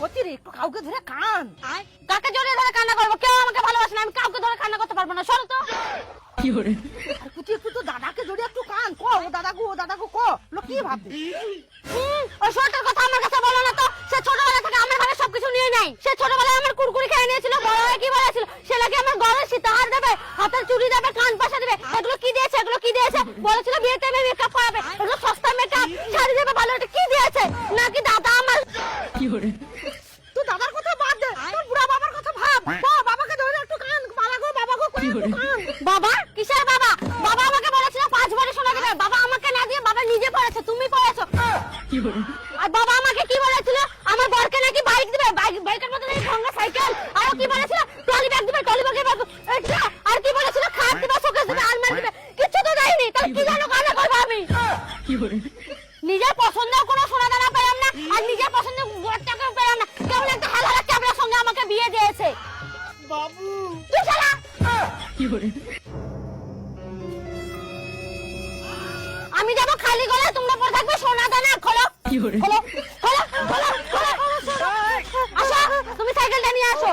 করছি রে, একটু কাউকে ধরে কান। কাকে জড়িয়ে ধরে কান্না করবো? কেউ আমাকে ভালোবাসে না, আমি কাউকে ধরে কান্না করতে পারবো না। সরো তো। আর কুচি একটু তো দাদাকে জড়িয়ে একটু কান। ক ও দাদাকে ক। লোক কি ভাববে? ওই শর্টের কথা আমার কাছে বলো না তো। সে ছোটবেলা থেকে আমার ঘরে সবকিছু নিয়ে নেয়। সে ছোটবেলায় আমার কুরকুরি খেয়ে নিয়েছিল। বড় হয়ে কি বলেছিল? সে নাকি আমার গলার সীতাহার দেবে, হাতের চুড়ি দেবে, কান পাশা দেবে। এগুলো কি দিয়েছে? এগুলো কি দিয়েছে? বলেছিল বিয়েতে আমি মেকআপ করাবে। এগুলো সস্তা মেকআপ, শাড়ি দেবে ভালো। এটা কি দিয়েছে? নাকি দাদা আমার তুই দাদার কথা বাদ দে, তোর বুড়া বাবার কথা ভাব। ক বাবাকে ধরে একটু কান। বাবা গো করে একটু কান। বাবা? কিসের বাবা? বাবা আমাকে বলেছিল 5 ভরি সোনা দেবে। বাবা আমাকে না দিয়ে বাবা নিজে পড়েছে। তুমি পড়েছো। আর বাবা আমাকে কি বলেছিল? আমার বরকে নাকি বাইক দিবে। বাইকের মধ্যে নাকি ভাঙা সাইকেল। আর কি বলেছিল? ট্রলি ব্যাগ দিবে, ট্রলি ব্যাগে ব্যাগ। এটা আর কি বলেছিল? খাট দিবে, শোকেস দিবে, আলমারি দিবে। কিছু তো দেয়নি। তাহলে কি জানো কানা করব আমি? নিজের পছন্দের কোনো সোনা দানা পেলাম না, আর নিজের পছন্দের বরটাকে পেলাম না। কেবল একটা হালালা ক্যাবলার সঙ্গে আমাকে বিয়ে দিয়েছে। বাবু তুই শালা। আমি যাবো খালি গলায়, তোমরা পরে থাকবে সোনা দানা। খোলো খোলো খোলো খোলো খোলো। আসো, তুমি সাইকেলটা নিয়ে আসো।